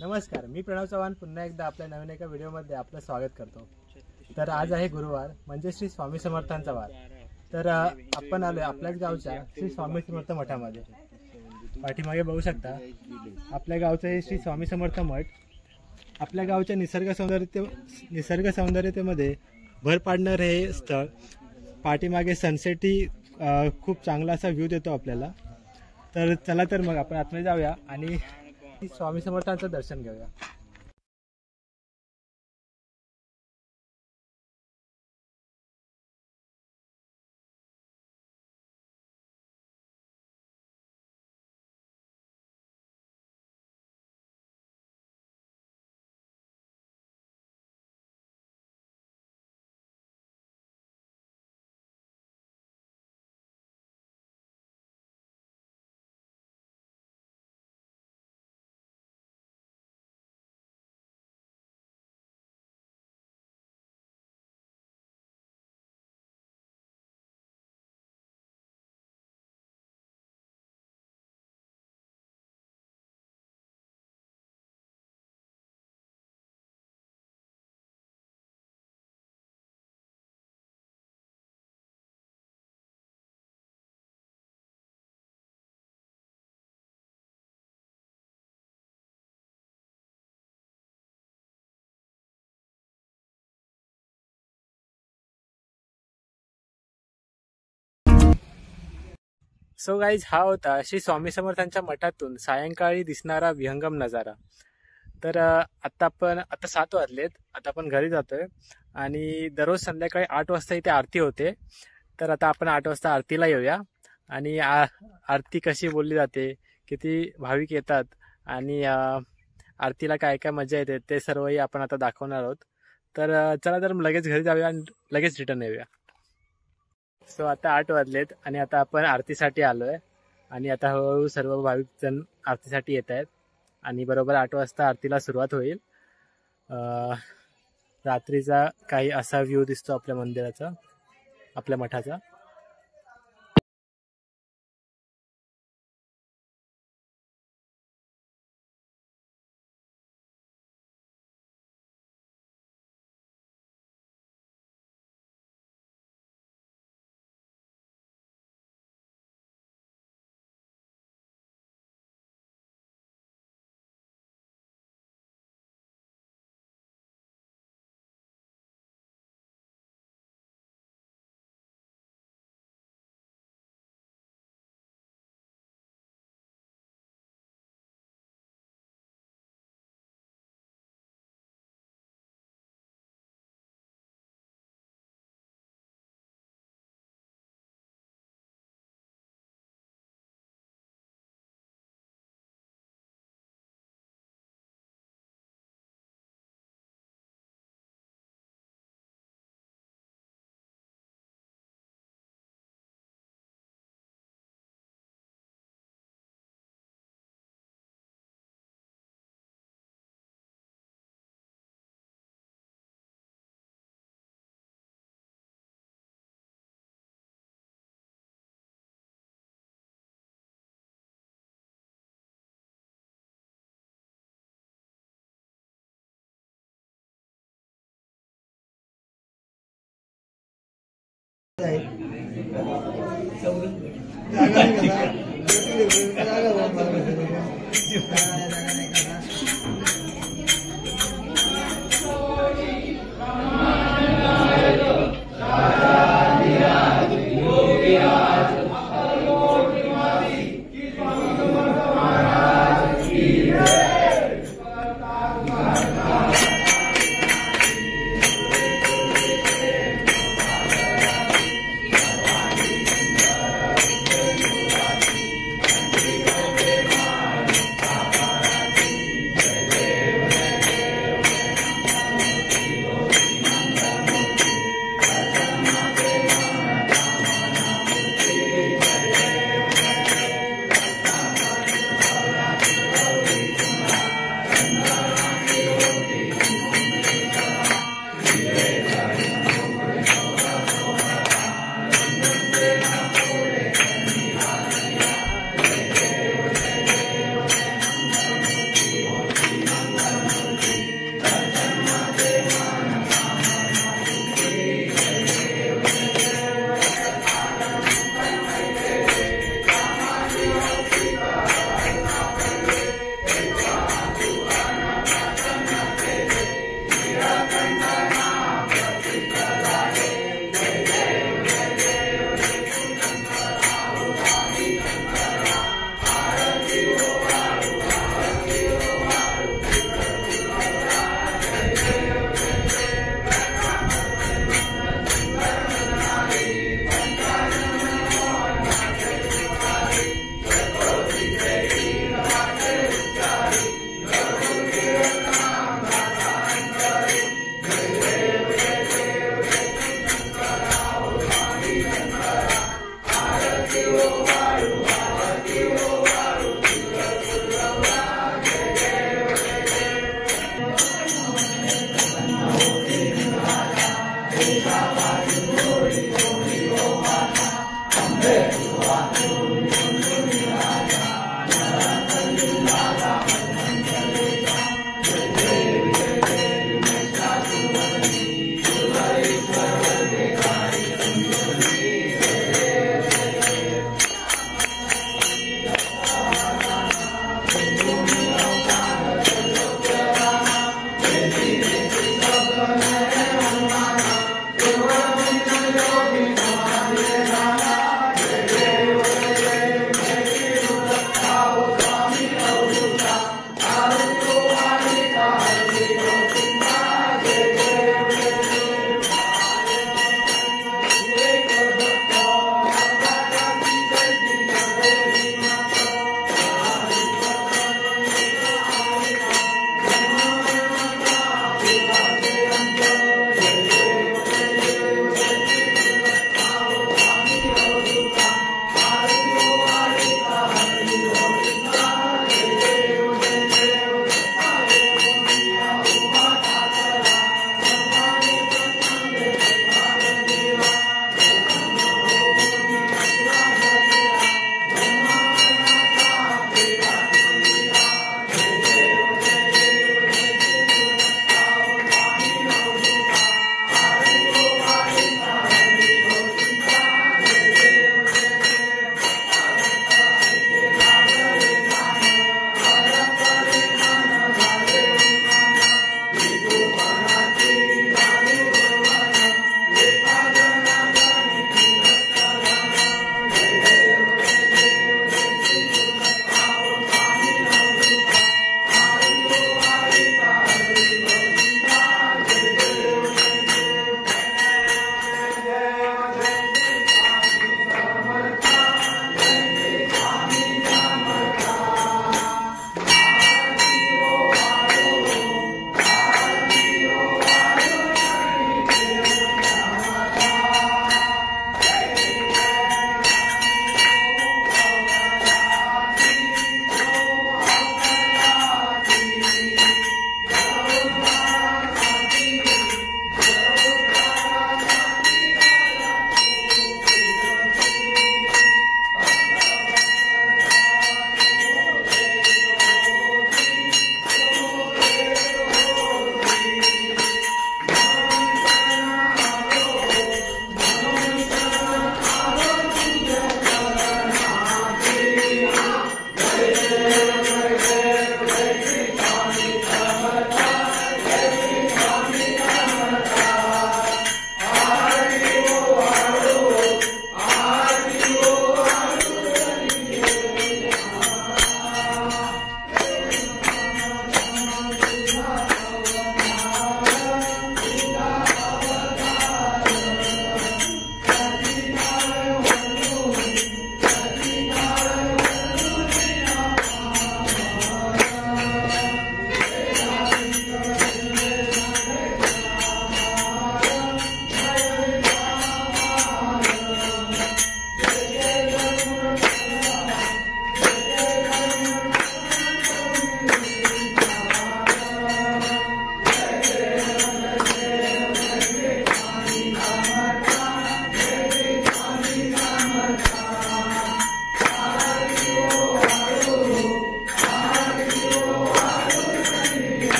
नमस्कार, मी प्रणव चव्हाण पुन्हा एकदा आपल्या नवीन एका व्हिडिओमध्ये आपलं स्वागत करतो। तर आज आहे गुरुवार म्हणजे श्री स्वामी समर्थांचा वार। तर आपण आलोय आपल्याच गावच्या श्री स्वामी समर्थ मठामध्ये। पाठीमागे बघू शकता आपल्या गावचं हे श्री स्वामी समर्थ मठ आपल्या गावच्या निसर्ग सौंदर्यतेमध्ये भर पाडणार हे स्थळ। पाठीमागे सनसेट ही खूप चांगला असा व्ह्यू देतो आपल्याला। तर चला तर मग आपण आतमध्ये जाऊया आणि स्वामी समर्थांचं दर्शन घेऊया। सो गाईज, हा होता श्री स्वामी समर्थांच्या मठातून सायंकाळी दिसणारा विहंगम नजारा। तर आता 7 वाजलेत, आता आपण घरी जातोय आणि दररोज संध्याकाळी 8 वाजता इथे आरती होते। तर आता आपण 8 वाजता आरतीला येऊया आणि आरती कशी बोलली जाते, किती भाविक येतात आणि आरतीला काय काय मजा येते ते सर्वही आपण आता दाखवणार आहोत। तर चला तर लगेच घरी जाऊया आणि लगेच रिटर्न येऊया। सो आता 8 वाजलेत आणि आता आपण आरतीसाठी आलोय आणि आता हळूहळू सर्व भाविक जण आरतीसाठी येत आहेत आणि बरोबर 8 वाजता आरतीला सुरुवात होईल। रात्रीचा काही असा व्ह्यू दिसतो आपल्या मंदिराचा, आपल्या मठाचा।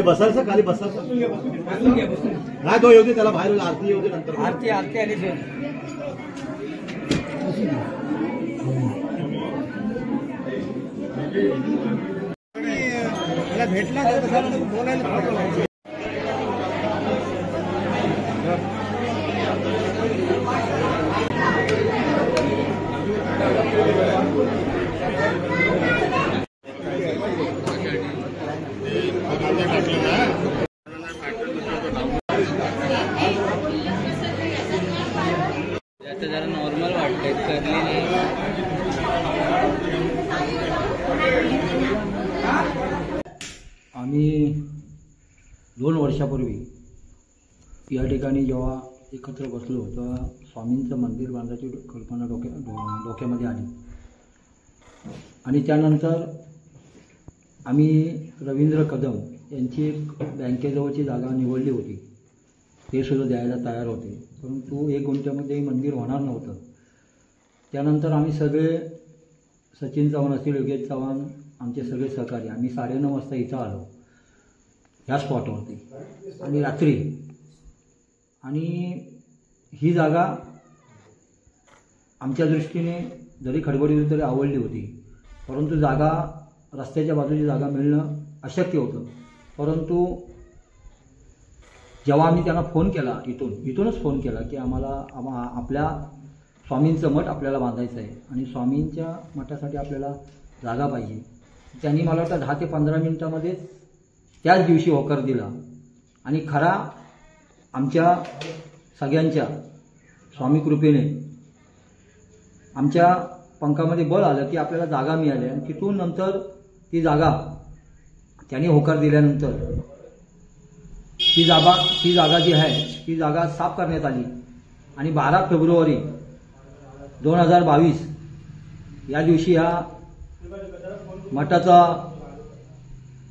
बसायचं खाली बसायचं नाही तो येऊ दे त्याला बाहेर आरती येऊ दे नंतर आरती आरती आली सर मला भेटला बोलायला जरा नॉर्मल वाटतंय करली नाही. आम्ही 2 वर्षापूर्वी या ठिकाणी जेव्हा एकत्र बसलो तेव्हा स्वामींचं मंदिर बांधायची कल्पना डोक्यामध्ये आली आणि त्यानंतर आम्ही रवींद्र कदम यांची एक बँकेजवळची जागा निवडली होती. ते सुद्धा द्यायला तयार होते, परंतु 1 गुंठ्यामध्ये मंदिर होणार नव्हतं. त्यानंतर आम्ही सगळे सचिन चव्हाण असतील, योगेश चव्हाण, आमचे सगळे सहकारी आम्ही 9:30 वाजता इथं आलो ह्या स्पॉटवरती आणि रात्री. आणि ही जागा आमच्या दृष्टीने जरी खडबडीत होती तरी आवडली होती, परंतु जागा रस्त्याच्या बाजूची जागा मिळणं अशक्य होतं. परंतु जेव्हा आम्ही त्यांना फोन केला इथूनच फोन केला की आम्हाला आपल्या स्वामींचं मठ आपल्याला बांधायचं आहे आणि स्वामींच्या मठासाठी आपल्याला जागा पाहिजे. त्यांनी मला वाटतं 10 ते 15 मिनिटामध्येच त्याच दिवशी होकार दिला आणि खरा आमच्या सगळ्यांच्या स्वामी कृपेने आमच्या पंखामध्ये बळ आलं की आपल्याला जागा मिळाली. आणि तिथून नंतर ती जागा त्यांनी होकार दिल्यानंतर ती जागा जी आहे ती जागा साफ करण्यात आली आणि 12 फेब्रुवारी 2022 या दिवशी ह्या मठाचा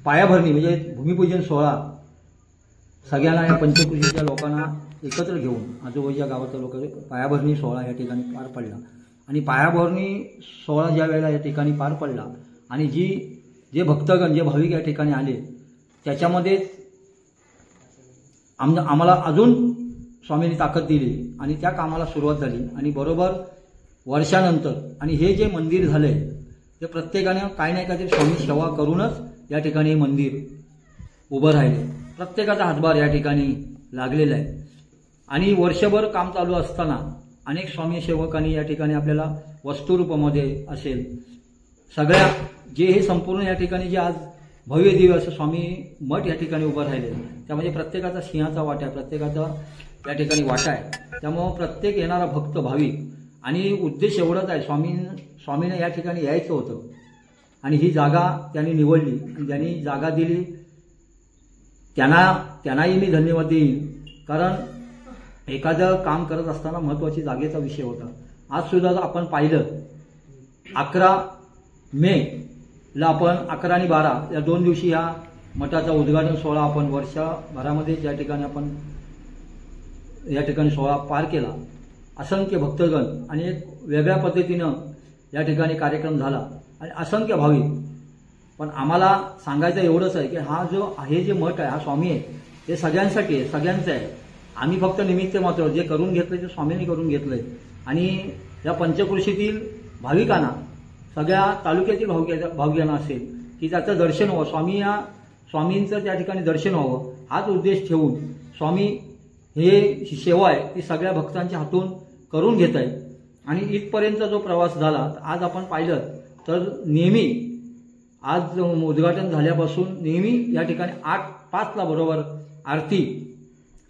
पायाभरणी म्हणजे भूमिपूजन सोहळा सगळ्यांना या पंचकृषीच्या लोकांना एकत्र घेऊन आजूबाजूच्या गावातल्या लोक पायाभरणी सोहळा या ठिकाणी पार पडला. आणि पायाभरणी सोहळा ज्या वेळेला या ठिकाणी पार पडला आणि जे भक्तगण जे भाविक या ठिकाणी आले त्याच्यामध्ये आम्हाला अजून स्वामींनी ताकद दिली आणि त्या कामाला सुरुवात झाली. आणि बरोबर वर्षानंतर आणि हे जे मंदिर झालंय ते प्रत्येकाने काही नाही काहीतरी स्वामी सेवा करूनच या ठिकाणी मंदिर उभं राहिले. प्रत्येकाचा हातभार या ठिकाणी लागलेला आहे. आणि वर्षभर काम चालू असताना अनेक स्वामी सेवकांनी या ठिकाणी आपल्याला वस्तुरूपामध्ये असेल सगळ्या जे हे संपूर्ण या ठिकाणी जे आज भव्य दिव्य असं स्वामी मठ या ठिकाणी उभं राहिले त्यामध्ये प्रत्येकाचा सिंहाचा वाटा आहे, प्रत्येकाचा या ठिकाणी वाटा आहे. त्यामुळं प्रत्येक येणारा भक्त भाविक आणि उद्देश एवढाच आहे स्वामीने या ठिकाणी यायचं होतं आणि ही जागा त्यांनी निवडली आणि ज्यांनी जागा दिली त्यांनाही मी धन्यवाद देईन. कारण एखादं काम करत असताना महत्त्वाची जागेचा विषय होता. आज सुद्धा आपण पाहिलं 11 मे ला आपण 11 आणि 12 या 2 दिवशी ह्या मठाचा उद्घाटन सोहळा आपण वर्षभरामध्ये या ठिकाणी सोहळा पार केला. असंख्य भक्तगण आणि एक वेगळ्या पद्धतीनं या ठिकाणी कार्यक्रम झाला आणि असंख्य भाविक. पण आम्हाला सांगायचं एवढंच आहे की हे जे मठ आहे हा स्वामी आहे ते सगळ्यांसाठी आहे, सगळ्यांचं आहे. आम्ही फक्त निमित्त मात्र जे करून घेतलंय ते स्वामींनी करून घेतलंय. आणि या पंचक्रोशीतील भाविकांना, सगळ्या तालुक्यातील भाविकांना असेल की त्याचं दर्शन व्हावं, स्वामींचं त्या ठिकाणी दर्शन व्हावं, हाच उद्देश ठेवून स्वामी हे सेवा आहे ती सगळ्या भक्तांच्या हातून करून घेत आहे. आणि इथपर्यंतचा जो प्रवास झाला, आज आपण पाहिलं तर नेहमी आज उद्घाटन झाल्यापासून नेहमी या ठिकाणी 8:05 बरोबर आरती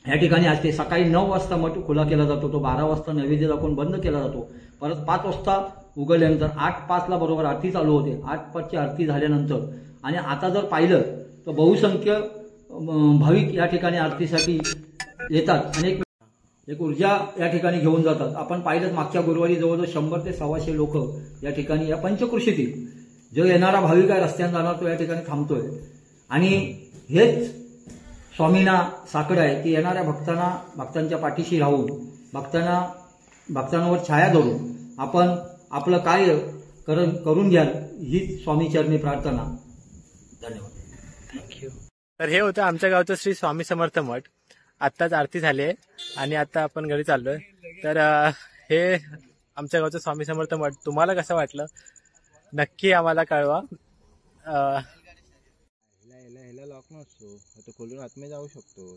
या ठिकाणी असते. सकाळी 9 वाजता मठ खुला केला जातो, तो 12 वाजता नैवेद्य दाखवून बंद केला जातो. परत 5 वाजता उघडल्यानंतर 8:05 बरोबर आरती चालू होते. 8:05 आरती झाल्यानंतर आणि आता जर पाहिलं तर बहुसंख्य भाविक या ठिकाणी आरतीसाठी येतात आणि एक ऊर्जा या ठिकाणी घेऊन जातात. आपण पाहिलं मागच्या गुरुवारी जवळजवळ 100 ते 125 लोक या ठिकाणी या पंचक्रोशीतील जो येणारा भाविक आहे रस्त्याने जाणार तो या ठिकाणी थांबतोय. आणि हेच स्वामींना साकडं आहे की येणाऱ्या भक्तांच्या पाठीशी राहून भक्तांवर छाया धरून आपण आपलं कार्य करून घ्याल हीच स्वामी चरणी प्रार्थना. धन्यवाद. थँक्यू. तर हे होतं आमच्या गावचं श्री स्वामी समर्थ मठ. आत्ताच आरती झाली आहे आणि आता आपण घरी चाललोय. तर हे आमच्या गावचं स्वामी समर्थ मठ तुम्हाला कसं वाटलं नक्की आम्हाला कळवा. ह्याला लॉक नसतो, खोलून आतमध्ये जाऊ शकतो.